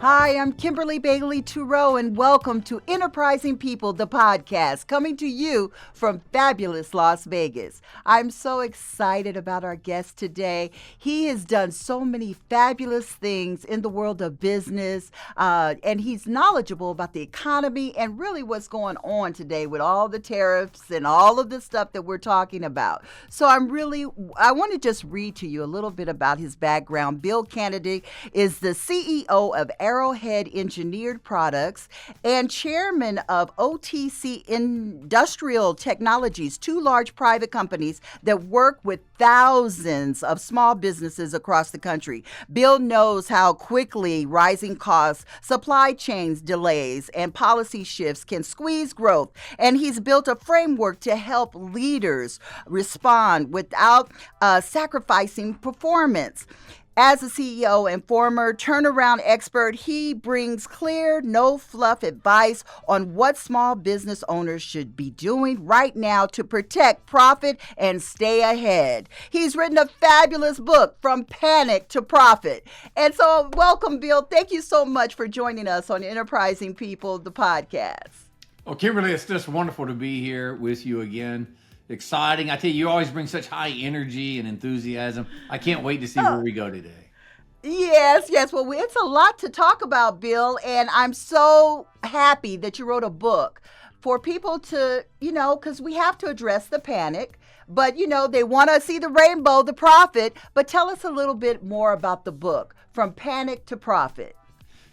Hi, I'm Kimberly Bailey Toureau, and welcome to Enterprising People, the podcast, coming to you from fabulous Las Vegas. I'm so excited about our guest today. He has done so many fabulous things in the world of business, and he's knowledgeable about the economy and really what's going on today with all the tariffs and all of the stuff that we're talking about. So I want to just read to you a little bit about his background. Bill Canady is the CEO of Arrowhead Engineered Products and chairman of OTC Industrial Technologies, two large private companies that work with thousands of small businesses across the country. Bill knows how quickly rising costs, supply chains delays, and policy shifts can squeeze growth, and he's built a framework to help leaders respond without sacrificing performance. As a CEO and former turnaround expert, he brings clear, no fluff advice on what small business owners should be doing right now to protect profit and stay ahead. He's written a fabulous book, From Panic to Profit. And so, welcome, Bill. Thank you so much for joining us on Enterprising People, the podcast. Well, Kimberly, it's just wonderful to be here with you again. Exciting. I tell you, you always bring such high energy and enthusiasm. I can't wait to see where we go today. Yes. Well, it's a lot to talk about, Bill, and I'm so happy that you wrote a book for people to, because we have to address the panic, but, they want to see the rainbow, the profit. But tell us a little bit more about the book, From Panic to Profit.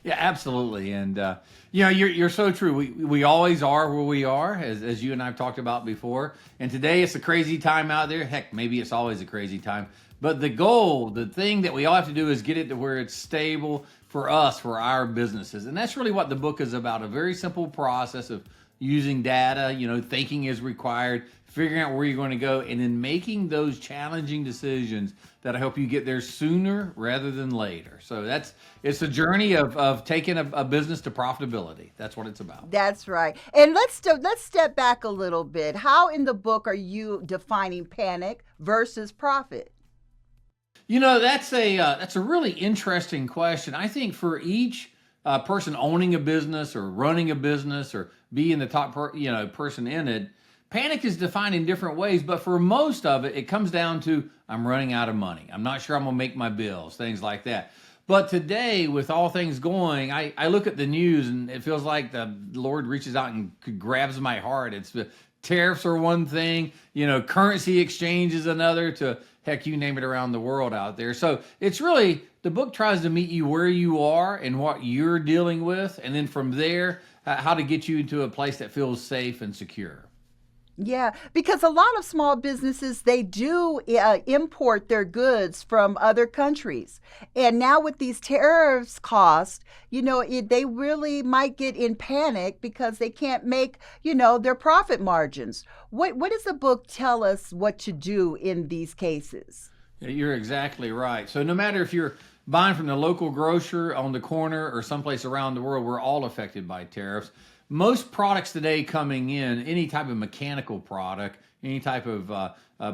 Yeah, absolutely. And, you're so true. We always are where we are, as you and I have talked about before. And today it's a crazy time out there. Heck, maybe it's always a crazy time. But the goal, the thing that we all have to do is get it to where it's stable for us, for our businesses. And that's really what the book is about, a very simple process of using data, thinking is required, figuring out where you're going to go, and then making those challenging decisions that help you get there sooner rather than later. So it's a journey of taking a business to profitability. That's what it's about. That's right. And let's step back a little bit. How in the book are you defining panic versus profit? That's a really interesting question. I think for each person owning a business or running a business or being the top person in it, panic is defined in different ways, but for most of it, it comes down to I'm running out of money. I'm not sure I'm going to make my bills, things like that. But today, with all things going, I look at the news and it feels like the Lord reaches out and grabs my heart. It's the tariffs are one thing, currency exchange is another, to heck, you name it, around the world out there. So it's really, the book tries to meet you where you are and what you're dealing with, and then from there, how to get you into a place that feels safe and secure. Yeah, because a lot of small businesses, they do import their goods from other countries. And now with these tariffs cost, they really might get in panic because they can't make, their profit margins. What does the book tell us what to do in these cases? Yeah, you're exactly right. So no matter if you're buying from the local grocer on the corner or someplace around the world, we're all affected by tariffs. Most products today coming in, any type of mechanical product, any type of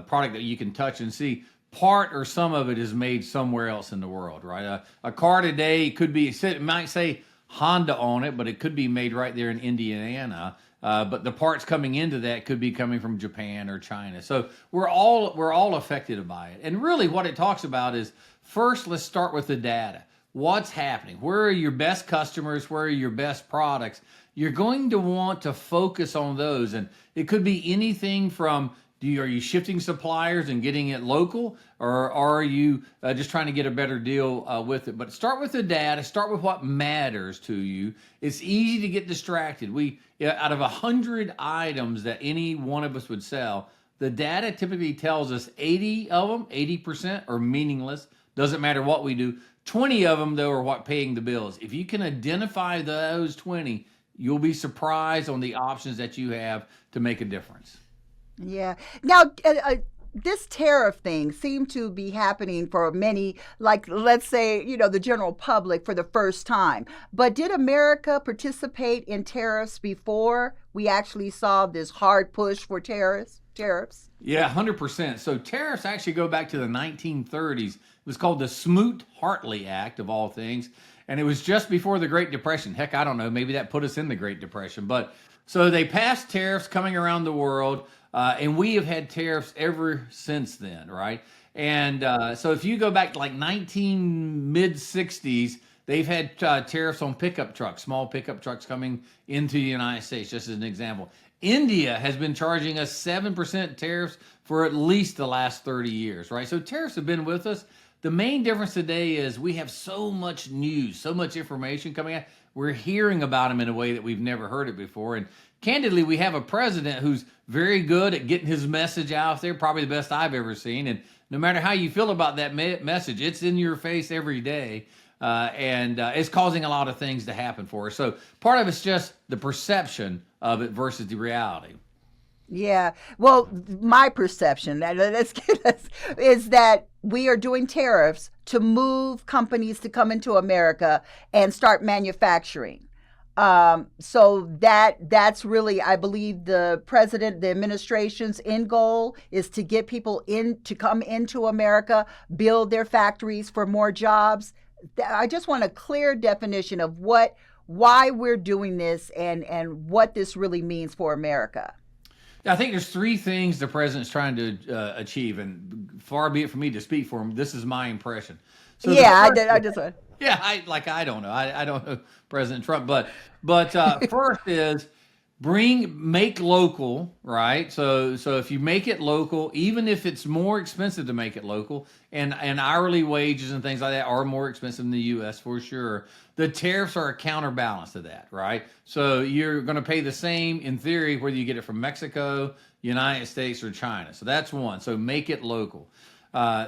product that you can touch and see, part or some of it is made somewhere else in the world, right? A car today could be, it might say Honda on it, but it could be made right there in Indiana. But the parts coming into that could be coming from Japan or China. So we're all affected by it. And really what it talks about is, first, let's start with the data. What's happening? Where are your best customers? Where are your best products? You're going to want to focus on those. And it could be anything from, are you shifting suppliers and getting it local? Or are you just trying to get a better deal with it? But start with the data. Start with what matters to you. It's easy to get distracted. Out of 100 items that any one of us would sell, the data typically tells us 80 of them, 80% are meaningless. Doesn't matter what we do. 20 of them, though, are what paying the bills. If you can identify those 20, you'll be surprised on the options that you have to make a difference. Yeah. Now, this tariff thing seemed to be happening for many, like, let's say, the general public for the first time. But did America participate in tariffs before we actually saw this hard push for tariffs? tariffs? Yeah, 100%. So tariffs actually go back to the 1930s. It was called the Smoot-Hartley Act, of all things. And it was just before the Great Depression. Heck, I don't know. Maybe that put us in the Great Depression. But so they passed tariffs coming around the world, and we have had tariffs ever since then, right? And so if you go back to like 19 mid 60s, they've had tariffs on pickup trucks, small pickup trucks coming into the United States, just as an example. India has been charging us 7% tariffs for at least the last 30 years, right? So tariffs have been with us. The main difference today is we have so much news, so much information coming out. We're hearing about them in a way that we've never heard it before. And candidly, we have a president who's very good at getting his message out there, probably the best I've ever seen. And no matter how you feel about that message, it's in your face every day. And it's causing a lot of things to happen for us. So part of it's just the perception of it versus the reality. Yeah. Well, my perception is that we are doing tariffs to move companies to come into America and start manufacturing. So that's really, I believe, the president, the administration's end goal is to get people in to come into America, build their factories for more jobs. I just want a clear definition of why we're doing this and what this really means for America. I think there's three things the president's trying to achieve, and far be it from me to speak for him. This is my impression. So yeah, I just want. Yeah, I don't know. I don't know President Trump, but first is make local, right? So if you make it local, even if it's more expensive to make it local, and hourly wages and things like that are more expensive in the U.S. for sure, the tariffs are a counterbalance to that, right? So you're going to pay the same in theory whether you get it from Mexico, United States, or China. So that's one. So make it local.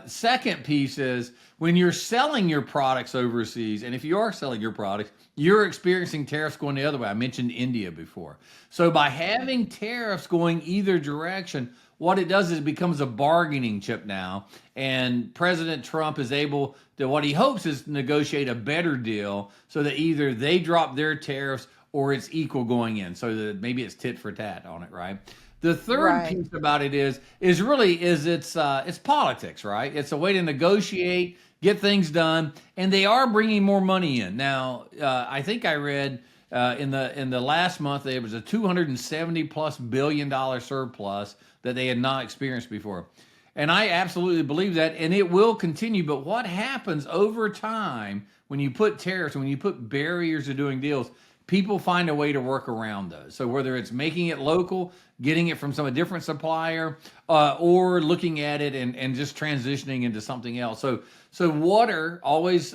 Second piece is when you're selling your products overseas, and if you are selling your products, you're experiencing tariffs going the other way. I mentioned India before. So by having tariffs going either direction, what it does is it becomes a bargaining chip now. And President Trump is able to, what he hopes is negotiate a better deal so that either they drop their tariffs or it's equal going in. So that maybe it's tit for tat on it, right? The third piece about it is it's politics, right? It's a way to negotiate, get things done, and they are bringing more money in. Now, I think I read in the last month there was a $270+ billion surplus that they had not experienced before, and I absolutely believe that, and it will continue. But what happens over time when you put tariffs, when you put barriers to doing deals? People find a way to work around those. So whether it's making it local, getting it from some different supplier, or looking at it and just transitioning into something else. So water always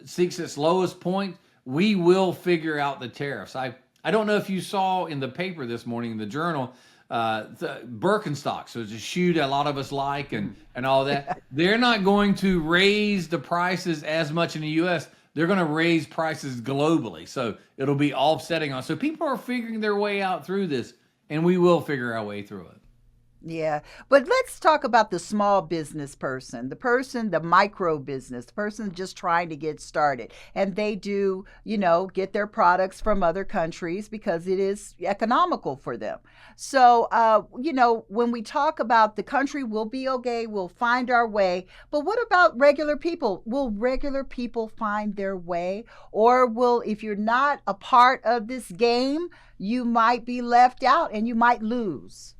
seeks its lowest point. We will figure out the tariffs. I don't know if you saw in the paper this morning in the Journal, the Birkenstocks. So it's a shoe that a lot of us like and all that. They're not going to raise the prices as much in the U.S. They're going to raise prices globally. So it'll be offsetting on. So people are figuring their way out through this, and we will figure our way through it. Yeah. But let's talk about the small business person, the micro business, the person just trying to get started. And they do, get their products from other countries because it is economical for them. So, when we talk about the country will be okay, we'll find our way. But what about regular people? Will regular people find their way? Or if you're not a part of this game, you might be left out and you might lose?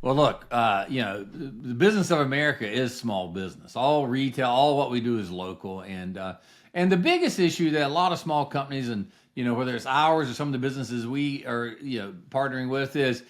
Well, look, the business of America is small business. All retail, all what we do is local, and the biggest issue that a lot of small companies and whether it's ours or some of the businesses we are partnering with is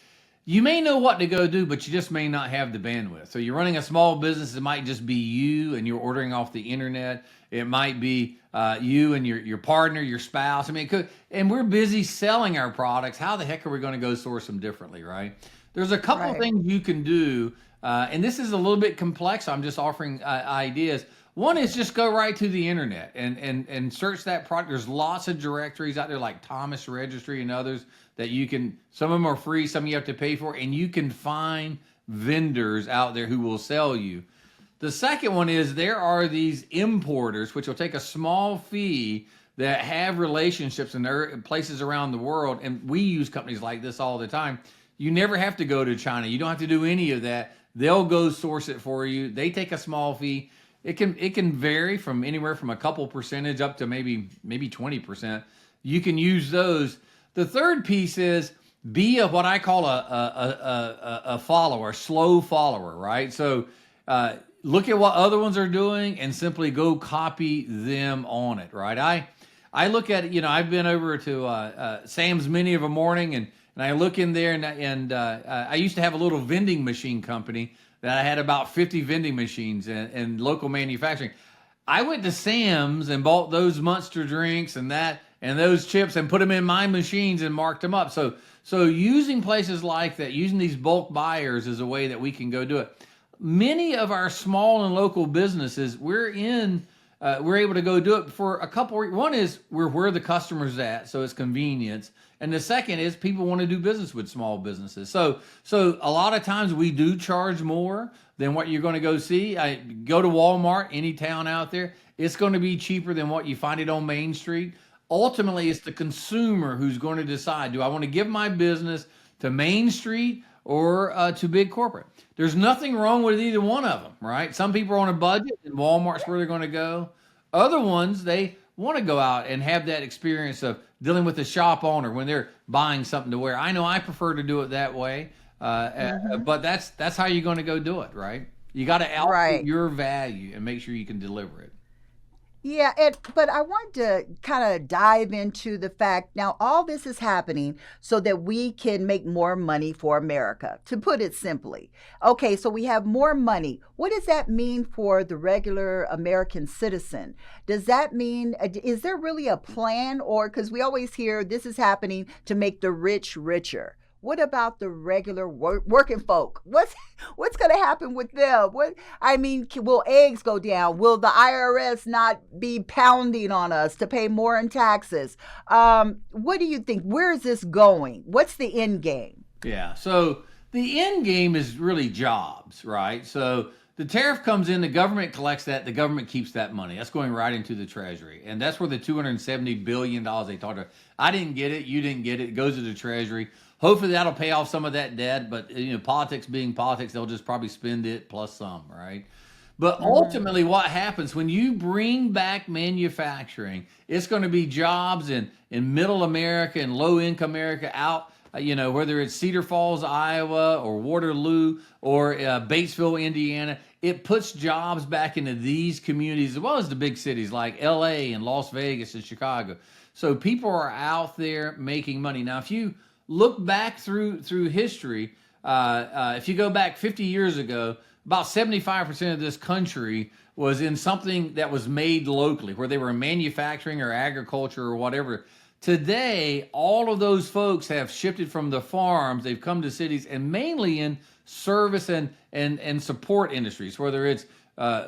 you may know what to go do, but you just may not have the bandwidth. So you're running a small business. It might just be you and you're ordering off the internet. It might be you and your partner, your spouse. I mean, it could, and we're busy selling our products. How the heck are we going to go source them differently, right? There's a couple of things you can do, and this is a little bit complex. So I'm just offering ideas. One is just go right to the internet and search that product. There's lots of directories out there like Thomas Registry and others that you can, some of them are free, some you have to pay for, and you can find vendors out there who will sell you. The second one is there are these importers, which will take a small fee that have relationships in their places around the world, and we use companies like this all the time You never have to go to China. You don't have to do any of that. They'll go source it for you. They take a small fee. It can vary from anywhere from a couple percentage up to maybe 20%. You can use those. The third piece is be what I call a follower, a slow follower, right? So look at what other ones are doing and simply go copy them on it, right? I look at it, I've been over to Sam's Mini of a morning, and I look in there, and I used to have a little vending machine company that I had about 50 vending machines and local manufacturing. I went to Sam's and bought those Monster drinks and those chips and put them in my machines and marked them up. So using places like that, using these bulk buyers is a way that we can go do it. Many of our small and local businesses, we're able to go do it for a couple. One is we're where the customer's at, so it's convenience. And the second is people want to do business with small businesses. So a lot of times we do charge more than what you're going to go see. I go to Walmart, any town out there, it's going to be cheaper than what you find it on Main Street. Ultimately, it's the consumer who's going to decide, do I want to give my business to Main Street or to big corporate? There's nothing wrong with either one of them, right? Some people are on a budget and Walmart's where they're going to go. Other ones, they want to go out and have that experience of dealing with the shop owner when they're buying something to wear. I know I prefer to do it that way, but that's how you're going to go do it, right? You got to output Right. your value and make sure you can deliver it. Yeah, but I want to kind of dive into the fact now all this is happening so that we can make more money for America, to put it simply. Okay, so we have more money. What does that mean for the regular American citizen? Does that mean, is there really a plan, or because we always hear this is happening to make the rich richer? What about the regular working folk? What's going to happen with them? What I mean, will eggs go down? Will the IRS not be pounding on us to pay more in taxes? What do you think? Where is this going? What's the end game? Yeah. So the end game is really jobs, right? So the tariff comes in, the government collects that, the government keeps that money. That's going right into the treasury. And that's where the $270 billion they talked about. I didn't get it, you didn't get it. It goes to the treasury. Hopefully that'll pay off some of that debt, but politics being politics, they'll just probably spend it plus some, right? But ultimately, what happens when you bring back manufacturing, it's going to be jobs in middle America and low income America out, whether it's Cedar Falls, Iowa, or Waterloo, or Batesville, Indiana. It puts jobs back into these communities as well as the big cities like LA and Las Vegas and Chicago. So people are out there making money. Now, if you look back through history, if you go back 50 years ago, about 75% of this country was in something that was made locally, where they were manufacturing or agriculture or whatever. Today, all of those folks have shifted from the farms, they've come to cities, and mainly in service and support industries, whether it's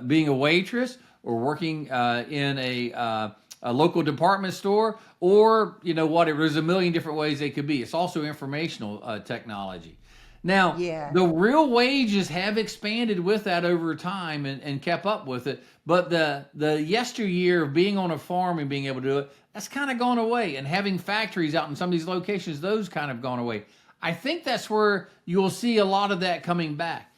being a waitress or working in a local department store, or whatever. There's a million different ways they could be. It's also informational technology. Now, Yeah. the real wages have expanded with that over time and kept up with it. But the yesteryear of being on a farm and being able to do it, that's kind of gone away. And having factories out in some of these locations, those kind of gone away. I think that's where you'll see a lot of that coming back.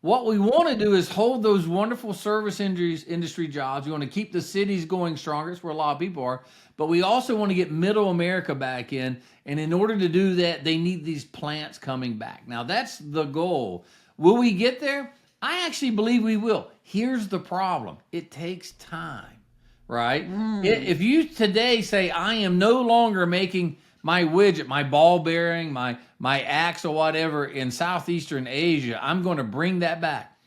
What we want to do is hold those wonderful service industry jobs. We want to keep the cities going stronger. That's where a lot of people are. But we also want to get middle America back in. And in order to do that, they need these plants coming back. Now, that's the goal. Will we get there? I actually believe we will. Here's the problem. It takes time, right? If you today say, I am no longer making my widget, my ball bearing, my axe or whatever in Southeastern Asia, I'm going to bring that back.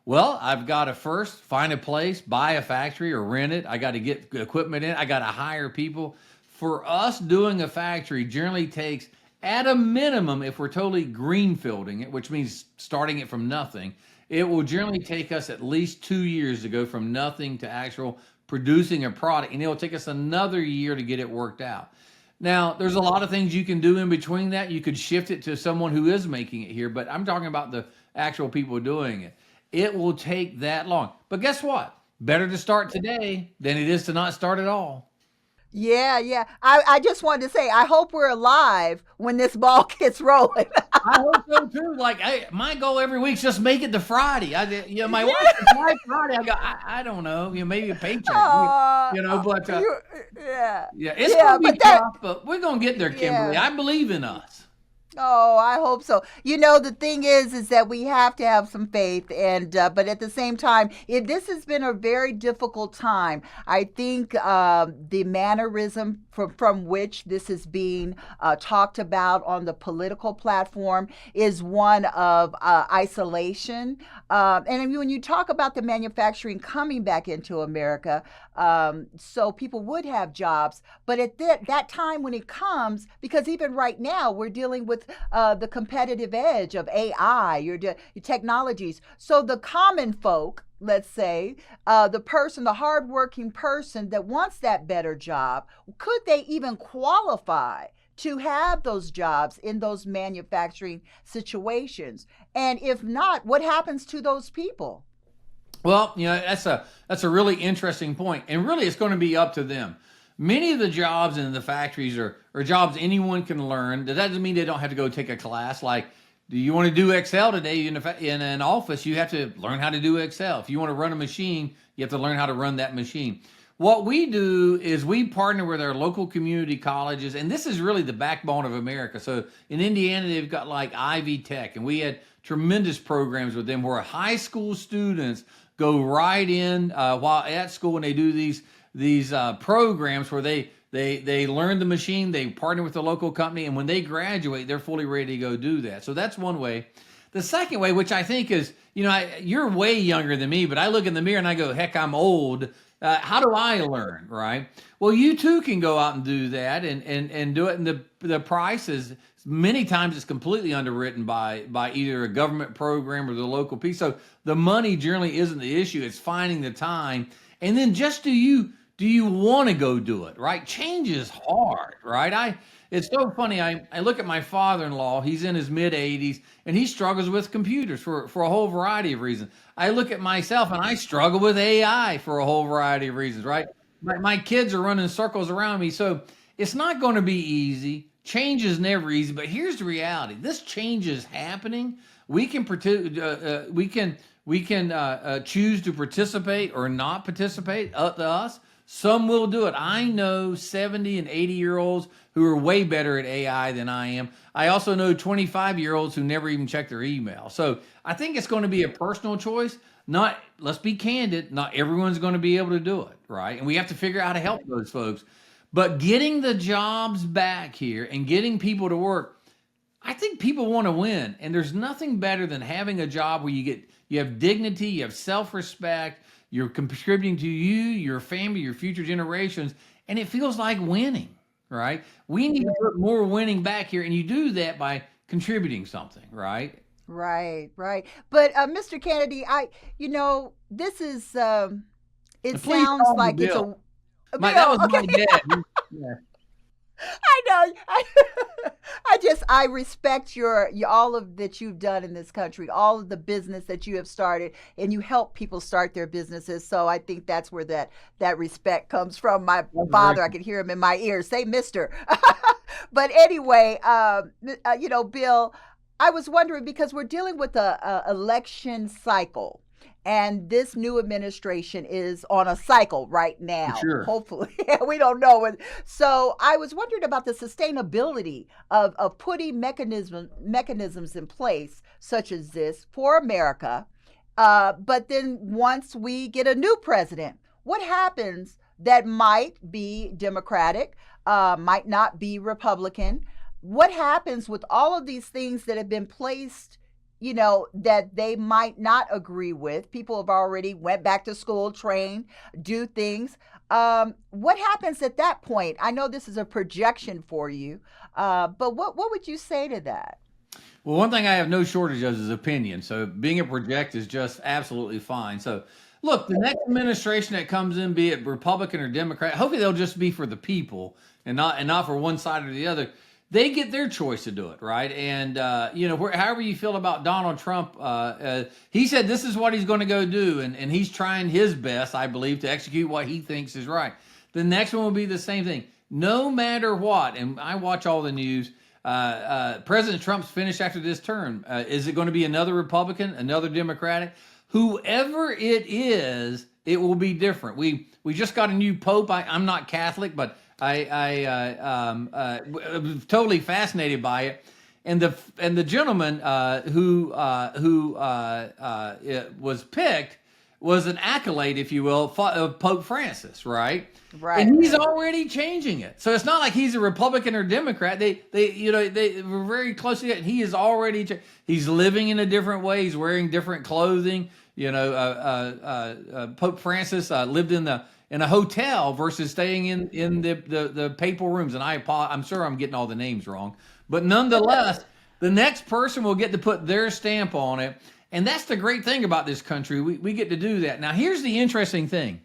Well, I've got to first find a place, buy a factory or rent it. I got to get equipment in. I got to hire people. For us, doing a factory generally takes, at a minimum, if we're totally greenfielding it, which means starting it from nothing, it will generally take us at least 2 years to go from nothing to actual producing a product, and it'll take us another year to get it worked out. Now, there's a lot of things you can do in between that. You could shift it to someone who is making it here, but I'm talking about the actual people doing it. It will take that long. But guess what? Better to start today than it is to not start at all. Yeah, yeah. I just wanted to say, I hope we're alive when this ball gets rolling. I hope so too. Like, my goal every week is just make it to Friday. My wife Yeah. says, "Why Friday?" I go, I don't know. Maybe a paycheck. Oh, But you, yeah, yeah, it's going yeah. to be But that, tough, but we're going to get there, Kimberly. yeah. I believe in us. Oh, I hope so. The thing is that we have to have some faith, and but at the same time, this has been a very difficult time. I think the mannerism from which this is being talked about on the political platform is one of isolation. And when you talk about the manufacturing coming back into America, so people would have jobs, but at that time when it comes, because even right now we're dealing with the competitive edge of AI, your technologies. So the common folk, let's say, the hardworking person that wants that better job, could they even qualify to have those jobs in those manufacturing situations? And if not, what happens to those people? Well, that's a really interesting point, and really, it's going to be up to them. Many of the jobs in the factories are jobs anyone can learn. That doesn't mean they don't have to go take a class. Like, do you want to do Excel today in an office? You have to learn how to do Excel. If you want to run a machine, you have to learn how to run that machine. What we do is we partner with our local community colleges, and this is really the backbone of America. So in Indiana, they've got like Ivy Tech, and we had tremendous programs with them where high school students go right in while at school, and they do these programs where they learn the machine, they partner with the local company, and when they graduate, they're fully ready to go do that. So that's one way. The second way, which I think is, you're way younger than me, but I look in the mirror and I go, heck, I'm old. How do I learn, right? Well, you too can go out and do that and do it. And the price is many times it's completely underwritten by either a government program or the local piece. So the money generally isn't the issue. It's finding the time. And then just do you want to go do it, right? Change is hard, right? It's so funny. I look at my father-in-law. He's in his mid 80s, and he struggles with computers for a whole variety of reasons. I look at myself, and I struggle with AI for a whole variety of reasons, right? My kids are running circles around me, so it's not going to be easy. Change is never easy, but here's the reality: this change is happening. We can choose to participate or not participate. Up to us. Some will do it. I know 70 and 80-year-olds who are way better at AI than I am. I also know 25-year-olds who never even check their email. So I think it's going to be a personal choice. Not, let's be candid, not everyone's going to be able to do it, right? And we have to figure out how to help those folks. But getting the jobs back here and getting people to work, I think people want to win, and there's nothing better than having a job where you have dignity, you have self-respect, you're contributing to you, your family, your future generations, and it feels like winning, right? We need to put more winning back here, and you do that by contributing something, right? Right, right. But Mr. Kennedy, this is it And please sounds call me like it's Bill. a That bill. was Okay. my dad. Yeah. I know. I respect your all of that you've done in this country, all of the business that you have started, and you help people start their businesses. So I think that's where that respect comes from. My That's very father, I could hear him in my ears say, "Mister." But anyway, Bill, I was wondering because we're dealing with a election cycle. And this new administration is on a cycle right for now. sure. Hopefully, we don't know when. So I was wondering about the sustainability of putting mechanisms in place such as this for America. But then once we get a new president, what happens that might be Democratic, might not be Republican? What happens with all of these things that have been placed, that they might not agree with? People have already went back to school, trained, do things. What happens at that point? I know this is a projection for you, but what would you say to that? Well, one thing I have no shortage of is opinion. So being a project is just absolutely fine. So look, the next administration that comes in, be it Republican or Democrat, hopefully they'll just be for the people and not for one side or the other. They get their choice to do it, right? And however you feel about Donald Trump, he said this is what he's going to go do, and he's trying his best, I believe, to execute what he thinks is right. The next one will be the same thing. No matter what, and I watch all the news. President Trump's finished after this term. Is it going to be another Republican, another Democratic? Whoever it is, it will be different. We just got a new pope. I'm not Catholic, but I was totally fascinated by it. And the gentleman who was picked was an accolade, if you will, of Pope Francis, right? Right. And he's already changing it. So it's not like he's a Republican or Democrat. They were very close to it. He is already he's living in a different way. He's wearing different clothing. Pope Francis lived in a hotel versus staying in the papal rooms. And I'm sure I'm getting all the names wrong, but nonetheless, the next person will get to put their stamp on it. And that's the great thing about this country. We get to do that. Now, here's the interesting thing.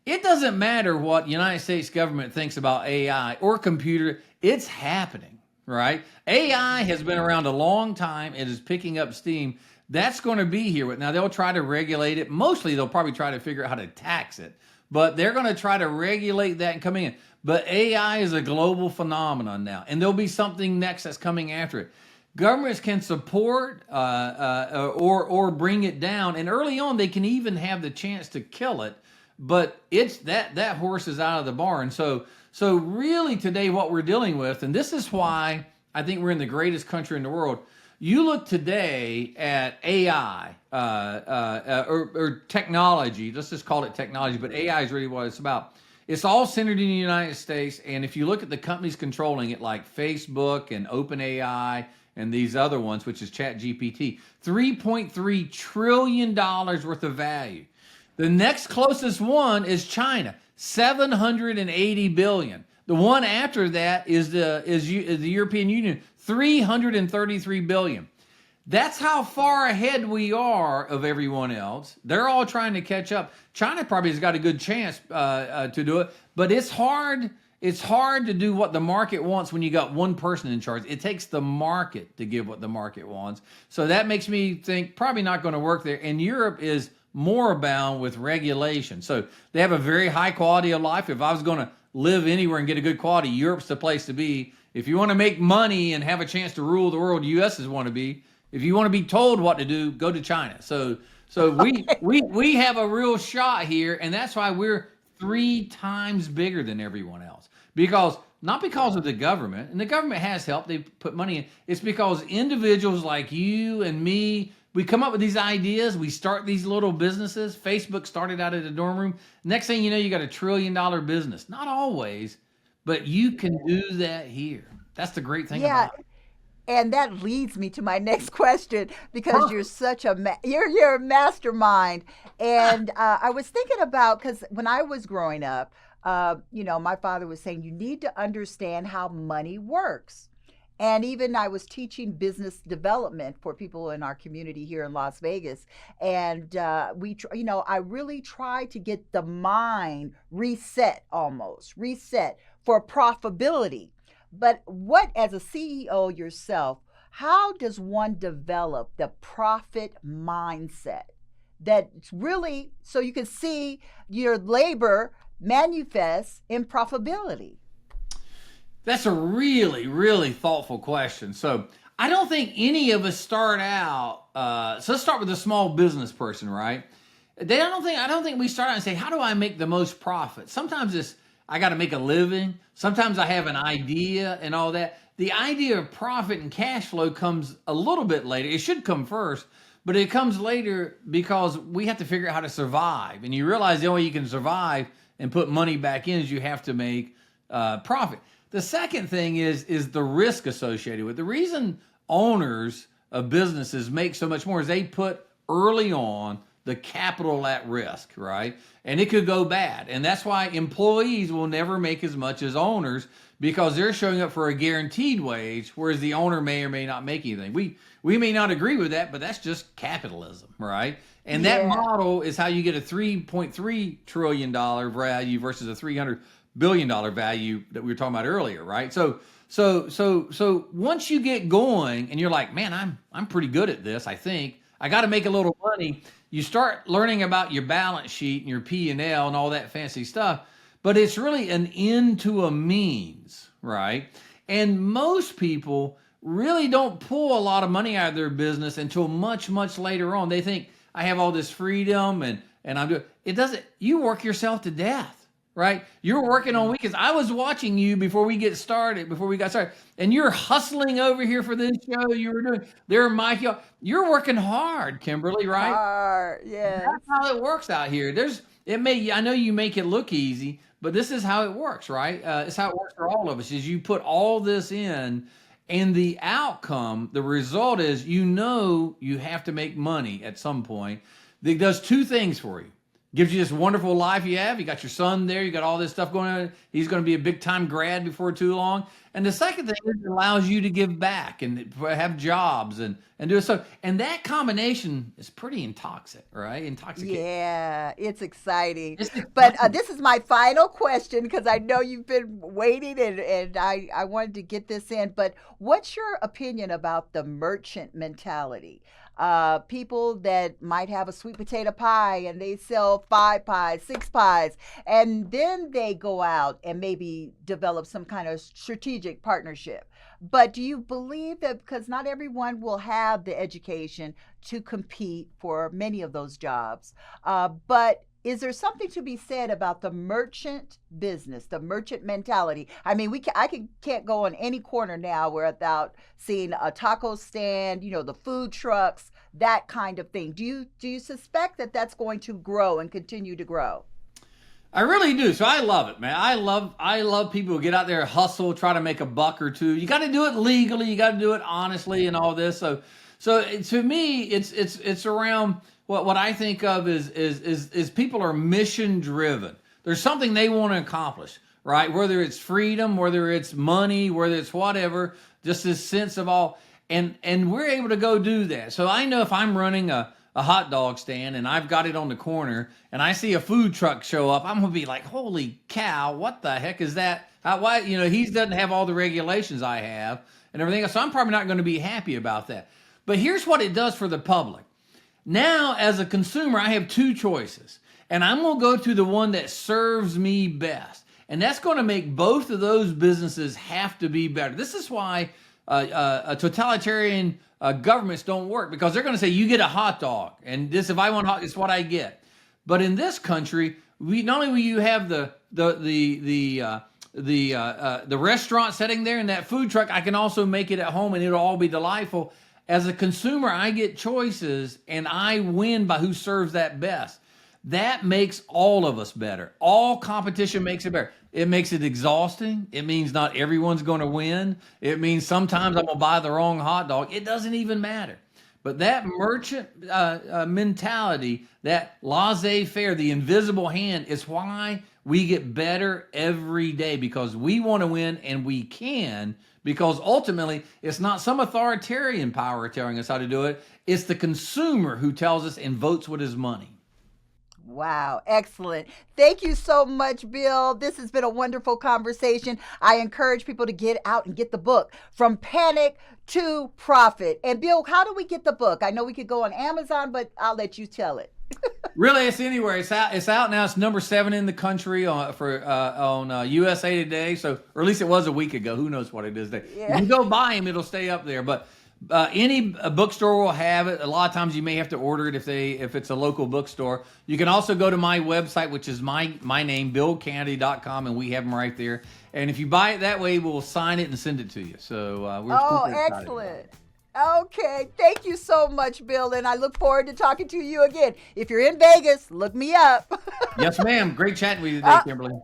It doesn't matter what the United States government thinks about AI or computer. It's happening, right? AI has been around a long time. It is picking up steam. That's going to be here. Now, they'll try to regulate it. Mostly, they'll probably try to figure out how to tax it. But they're going to try to regulate that and come in. But AI is a global phenomenon now. And there'll be something next that's coming after it. Governments can support or bring it down. And early on, they can even have the chance to kill it. But it's that horse is out of the barn. So really today what we're dealing with, and this is why I think we're in the greatest country in the world. You look today at AI or technology. Let's just call it technology, but AI is really what it's about. It's all centered in the United States. And if you look at the companies controlling it, like Facebook and OpenAI and these other ones, which is ChatGPT, $3.3 trillion worth of value. The next closest one is China, 780 billion. The one after that is the European Union, 333 billion. That's how far ahead we are of everyone else. They're all trying to catch up. China probably has got a good chance to do it, but it's hard. It's hard to do what the market wants when you got one person in charge. It takes the market to give what the market wants. So that makes me think probably not going to work there. And Europe is more abound with regulation. So they have a very high quality of life. If I was going to live anywhere and get a good quality, Europe's the place to be. If you want to make money and have a chance to rule the world, U.S. is want to be. If you want to be told what to do, go to China. So we have a real shot here, and that's why we're 3 times bigger than everyone else. Not because of the government, and the government has helped, they put money in. It's because individuals like you and me, we come up with these ideas, we start these little businesses. Facebook started out at a dorm room. Next thing you know, you got $1 trillion business. Not always, but you can do that here. That's the great thing about it. And that leads me to my next question, because you're such you're a mastermind. And I was thinking about, because when I was growing up, my father was saying you need to understand how money works. And even I was teaching business development for people in our community here in Las Vegas. And I really try to get the mind reset for profitability. But what, as a CEO yourself, how does one develop the profit mindset that's really, so you can see your labor manifest in profitability? That's a really, really thoughtful question. So I don't think any of us start out. So let's start with a small business person, right? I don't think we start out and say, how do I make the most profit? Sometimes it's, I got to make a living. Sometimes I have an idea and all that. The idea of profit and cash flow comes a little bit later. It should come first, but it comes later because we have to figure out how to survive. And you realize the only way you can survive and put money back in is you have to make profit. The second thing is the risk associated with it. The reason owners of businesses make so much more is they put early on the capital at risk, right? And it could go bad. And that's why employees will never make as much as owners, because they're showing up for a guaranteed wage, whereas the owner may or may not make anything. We may not agree with that, but that's just capitalism, right? And that model is how you get a $3.3 trillion value versus a $300 billion value that we were talking about earlier, right? So once you get going and you're like, man, I'm pretty good at this, I think. I got to make a little money. You start learning about your balance sheet and your P&L and all that fancy stuff. but it's really an end to a means, right? And most people really don't pull a lot of money out of their business until much, much later on. They think, I have all this freedom and I'm doing it. Doesn't, you work yourself to death, right? You're working on weekends. I was watching you before we got started, and you're hustling over here for this show you were doing. There, Mike, you're working hard, Kimberly, right? Hard, yes. That's how it works out here. I know you make it look easy, but this is how it works, right? It's how it works for all of us, is you put all this in, and the outcome, the result is, you have to make money at some point. It does two things for you. Gives you this wonderful life you have. You got your son there. You got all this stuff going on. He's going to be a big-time grad before too long. And the second thing is it allows you to give back and have jobs and do stuff. And that combination is pretty intoxicating, right? Intoxicating. Yeah, it's exciting. But this is my final question, because I know you've been waiting and I wanted to get this in. But what's your opinion about the merchant mentality? People that might have a sweet potato pie and they sell 5 pies, 6 pies, and then they go out and maybe develop some kind of strategic partnership. But do you believe that, because not everyone will have the education to compete for many of those jobs, but is there something to be said about the merchant business, the merchant mentality? I mean, can't go on any corner now without seeing a taco stand, the food trucks, that kind of thing. Do you suspect that that's going to grow and continue to grow? I really do. So I love it, man. I love people who get out there, hustle, try to make a buck or two. You got to do it legally. You got to do it honestly and all this. So to me, it's around what I think of is people are mission driven. There's something they want to accomplish, right? Whether it's freedom, whether it's money, whether it's whatever, just this sense of all, and we're able to go do that. So I know if I'm running a hot dog stand and I've got it on the corner and I see a food truck show up, I'm gonna be like, holy cow, what the heck is that? Why, he doesn't have all the regulations I have and everything else. So I'm probably not going to be happy about that. But here's what it does for the public. Now, as a consumer, I have two choices, and I'm going to go to the one that serves me best. And that's going to make both of those businesses have to be better. This is why totalitarian governments don't work, because they're going to say, you get a hot dog, and if I want hot, it's what I get. But in this country, not only will you have the restaurant setting there and that food truck, I can also make it at home, and it'll all be delightful. As a consumer, I get choices, and I win by who serves that best. That makes all of us better. All competition makes it better. It makes it exhausting. It means not everyone's going to win. It means sometimes I'm going to buy the wrong hot dog. It doesn't even matter. But that merchant mentality, that laissez-faire, the invisible hand, is why we get better every day, because we want to win, and we can. Because ultimately, it's not some authoritarian power telling us how to do it. It's the consumer who tells us and votes with his money. Wow, excellent. Thank you so much, Bill. This has been a wonderful conversation. I encourage people to get out and get the book, From Panic to Profit. And Bill, how do we get the book? I know we could go on Amazon, but I'll let you tell it. Really, it's anywhere. It's out now. It's number 7 in the country on USA Today. So, or at least it was a week ago. Who knows what it is today? Yeah. If you go buy them, it'll stay up there. But any bookstore will have it. A lot of times you may have to order it if it's a local bookstore. You can also go to my website, which is my name, BillCanady.com, and we have them right there. And if you buy it that way, we'll sign it and send it to you. So we're super excited. Excellent. Okay, thank you so much, Bill, and I look forward to talking to you again. If you're in Vegas, look me up. Yes, ma'am. Great chatting with you today, Kimberly.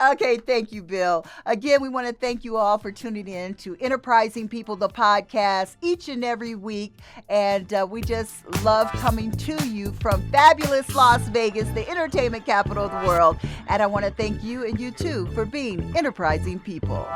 Okay, thank you, Bill. Again, we want to thank you all for tuning in to Enterprising People, the podcast, each and every week, and we just love coming to you from fabulous Las Vegas, the entertainment capital of the world, and I want to thank you and you too for being Enterprising People.